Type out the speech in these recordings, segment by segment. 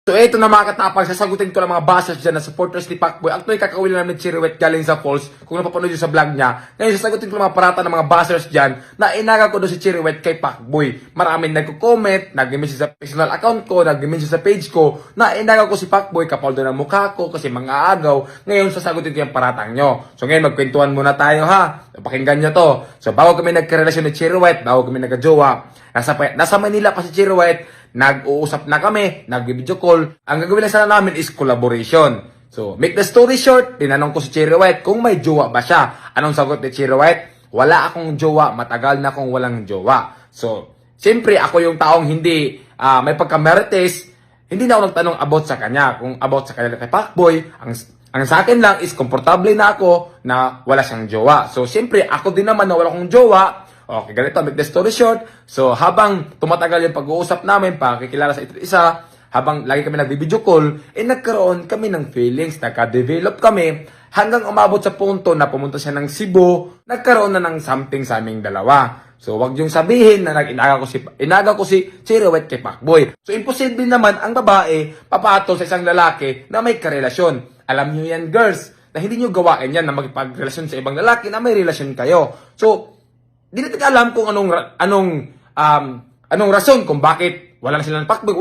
So ito na mga katapang, sasagutin ko lang mga bashers dyan na supporters ni Pacboy. Actually, kakawin lang namin ni Chiriwet galing sa Falls, kung napapanood yun sa vlog niya. Ngayon, sasagutin ko lang mga parata ng mga bashers dyan na inaga ko doon si Chiriwet kay Pacboy. Maraming nagko-comment, nag-message sa personal account ko, nag-message sa page ko, na inaga ko si Pacboy kapal doon ang mukha ko kasi mga agaw. Ngayon, sasagutin ko yung paratang nyo. So ngayon, magkwentuhan muna tayo ha. Pakinggan nyo to. So bago kami nagkarelasyon ni Chiriwet, bago kami nagka-jowa, nasa Manila pa si Chiriwet, nag-uusap na kami, nag-video call. Ang gagawin lang sana namin is collaboration. So, make the story short, tinanong ko si Chiriwet kung may jowa ba siya. Anong sagot ni Chiriwet? Wala akong jowa, matagal na akong walang jowa. So, siyempre ako yung taong hindi may pagka-marites, hindi na ako nagtanong about sa kanya. Kung about sa kanya kay Pacboy, ang sa akin lang is komportable na ako na wala siyang jowa. So, siyempre ako din naman na wala akong jowa. Okay, ganito, make the story short. So, habang tumatagal yung pag-uusap namin, pakikilala sa isa't isa, habang lagi kami nag-video call, nagkaroon kami ng feelings, nagka-develop kami, hanggang umabot sa punto na pumunta siya ng Cebu, nagkaroon na ng something sa aming dalawa. So, wag yung sabihin na inaga ko si Chiriwet kay Pacboy. So, imposible naman ang babae papatol sa isang lalaki na may karelasyon. Alam nyo yan, girls, na hindi nyo gawain yan na magpagrelasyon sa ibang lalaki na may relasyon kayo. So, di natin alam kung anong rason kung bakit wala na sila ng Pacboy.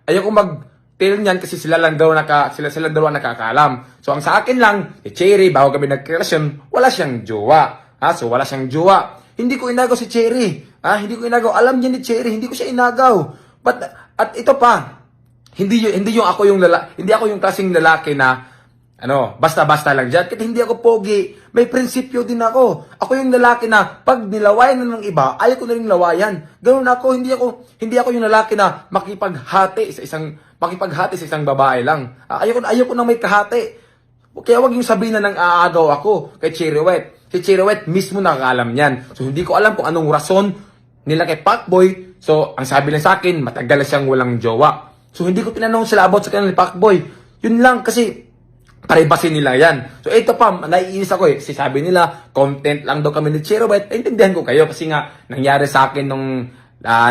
Ayaw ko mag-tell niyan kasi sila lang daw nakakaalam. So ang sa akin lang, Cherry, bago kami nagrelasyon, wala siyang jowa. So wala siyang jowa. Hindi ko inagaw si Cherry. Hindi ko inagaw. Alam niya ni Cherry, hindi ko siya inagaw. At ito pa, hindi ako yung klaseng lalaki na basta-basta lang dyan. Kasi hindi ako pogi. May prinsipyo din ako. Ako yung lalaki na pag nilawayan na ng iba, ayaw ko na rin lawayan. Ganun ako. Hindi ako yung lalaki na makipaghati sa isang babae lang. Ayaw ko na may kahati. Kaya wag yung sabihin na nang aagaw ako kay Chiriwet. Si Chiriwet mismo nakakaalam yan. So hindi ko alam kung anong rason nila kay Pacboy. So ang sabi lang sa akin, matagal na siyang walang jowa. So hindi ko tinanong sila about sa kanila ni Pacboy. Yun lang kasi privacy nila yan. So ito pa, naiinis ako kasi sabi nila, content lang daw kami ni Chiriwet. Intindihan ko kayo kasi nga nangyari sa akin nung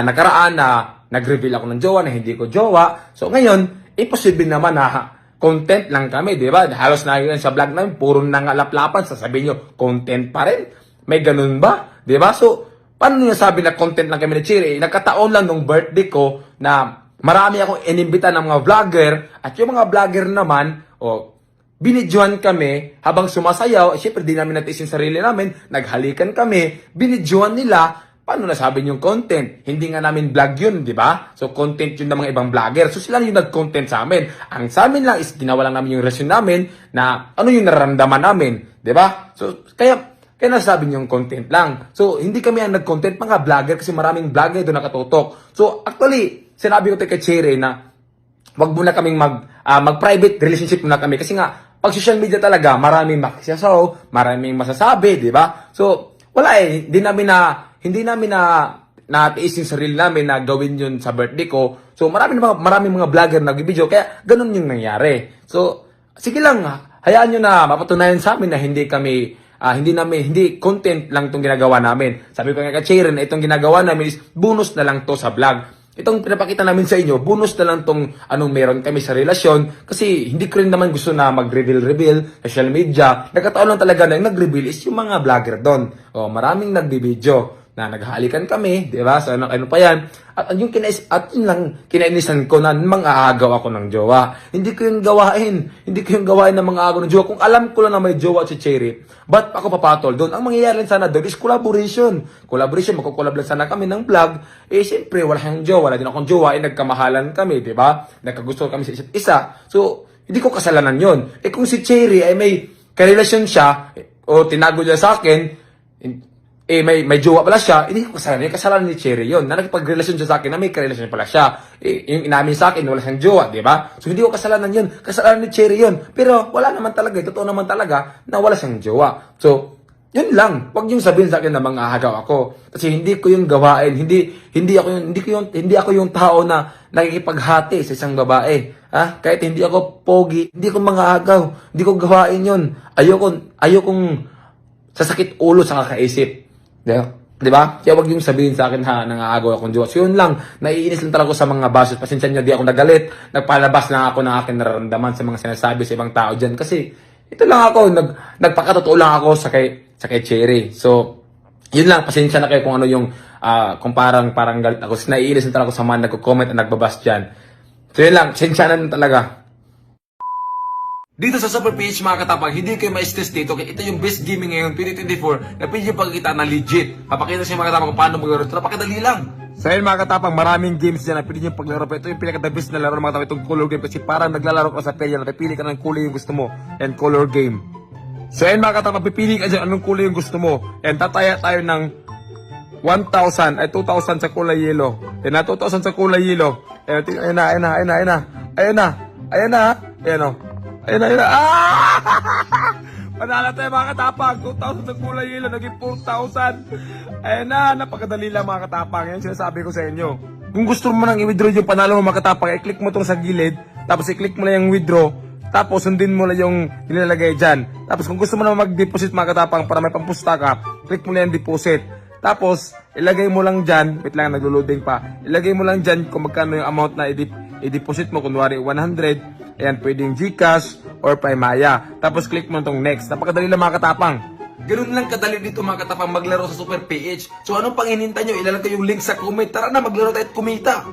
nakaraan na nag-reveal ako ng jowa na hindi ko jowa. So ngayon, imposible naman na content lang kami, di ba? Halos na yun sa vlog namin, puro nangalaplapan, sasabihin nyo, content pa rin. May ganun ba? Di ba? So, paano nyo sabi na content lang kami ni Chiri? Nagkataon lang nung birthday ko na marami akong inimbita ng mga vlogger at yung mga vlogger naman, binidyohan kami habang sumasayaw. Siyempre, di namin natin yung sarili namin. Naghalikan kami. Binidyohan nila. Paano nasabi yung content? Hindi nga namin vlog yun, di ba? So, content yun ng mga ibang vlogger. So, sila yung nag-content sa amin. Ang sa amin lang is ginawa lang namin yung relasyon namin na ano yung nararamdaman namin. Di ba? So, kaya nasasabi yung content lang. So, hindi kami ang nag-content, mga vlogger, kasi maraming vlogger doon nakatutok. So, actually, sinabi ko kay Cherry na wag muna kaming mag-private relationship muna kami. Kasi nga, pag social media talaga, maraming makisasaw, maraming masasabi, di ba? So, wala hindi namin natiis yung sarili namin na gawin yun sa birthday ko. So, maraming mga vlogger nag-video, kaya ganun yung nangyari. So, sige lang, hayaan nyo na mapatunayan sa amin na hindi content lang itong ginagawa namin. Sabi ko nga kay Cherry na itong ginagawa namin is bonus na lang to sa vlog. Itong pinapakita namin sa inyo, bonus na lang tong anong meron kami sa relasyon. Kasi hindi ko rin naman gusto na mag-reveal social media. Nagkataon lang talaga na yung nag-reveal is yung mga vlogger doon. Maraming nagbibideo na naghahalikan kami, di ba? So ano pa yan? At yun lang kinainisan ko na mang-aagaw ako ng jowa. Hindi ko yung gawain ng mga agaw ng jowa. Kung alam ko lang na may jowa si Cherry, ba't ako papatol doon? Ang mangyayari lang sana doon is collaboration. Magkukolab lang sana kami ng vlog. Siyempre, wala siyang jowa, wala din akong jowa, nagkamahalan kami, di ba? Nagkagusto kami sa isa't isa. So, hindi ko kasalanan yun. Kung si Cherry ay may karelasyon siya, o tinago niya sa akin, may jowa pala siya, hindi ko kasalanan. Yung kasalanan ni Cherry yun. Na nakipagrelasyon siya sa akin na may karelasyon pala siya. Yung inamin sa akin, wala siyang jowa, di ba? So, hindi ko kasalanan yun. Kasalanan ni Cherry yun. Pero, wala naman talaga. Totoo naman talaga na wala siyang jowa. So, yun lang. Huwag yung sabihin sa akin na manghahagaw ako. Kasi hindi ko yung gawain. Hindi ako yung tao na nakikipaghati sa isang babae. Kahit hindi ako pogi, hindi ko manghahagaw. Hindi ko gawain yun. Ayokong sasakit ulo sa kakaisip. Di ba? Kaya wag yung sabihin sa akin ha, nangaagaw akong jowa. So yun lang, naiinis lang talaga ako sa mga basos. Pasensya nyo, di ako nagalit. Nagpalabas lang ako ng aking nararamdaman sa mga sinasabi sa ibang tao dyan. Kasi ito lang ako, nagpakatotoo lang ako sa kay Cherry. So, yun lang, pasensya na kayo kung ano yung, kung parang galit ako. Kasi naiinis lang talaga ako sa mga nagko-comment at nagbabas dyan. So yun lang, pasensya na talaga. Dito sa Super PH mga katapang, hindi kayo ma-stress dito. Kaya ito yung best gaming ngayon, 2024, na pwede yung pagkita na legit. Papakita sa mga katapang kung paano maglaro. Ito napakadali lang. So yun mga katapang, maraming games dyan na pwede yung paglaro. Pero ito yung pinaka-the best na laro mga katapang, itong color game. Kasi parang naglalaro ka sa perya, napipili ka ng kulay yung gusto mo. And color game. So yun mga katapang, pipili ka dyan anong kulay yung gusto mo. And tataya tayo ng 1,000 ay 2,000 sa kulay yellow. Yan na, 2,000 sa kulay yellow. Ayun na. Ayan o. Ayun na. Ah! Panala tayo mga katapang. 2,000 sa kulay yellow, naging 4,000. Ayun na, napakadali lang mga katapang. Yan sinasabi ko sa inyo. Kung gusto mo nang i-withdraw yung panalo mo mga katapang, i-click mo tong sa gilid, tapos i-click mo lang yung withdraw, tapos sundin mo lang yung nilalagay dyan. Tapos kung gusto mo na mag-deposit mga katapang para may pampusta ka, click mo lang yung deposit. Tapos, ilagay mo lang dyan, wait lang, naglo-loading pa. Ilagay mo lang dyan kung magkano yung amount na i-deposit mo. Kunwari, 100. Ayan, pwedeng GCash or Paymaya. Tapos, click mo itong next. Napakadali lang mga katapang. Ganun lang kadali dito mga katapang maglaro sa Super PH. So, anong pang hinintay nyo? Ilalagay ko yung link sa comment. Tara na, maglaro tayo at kumita.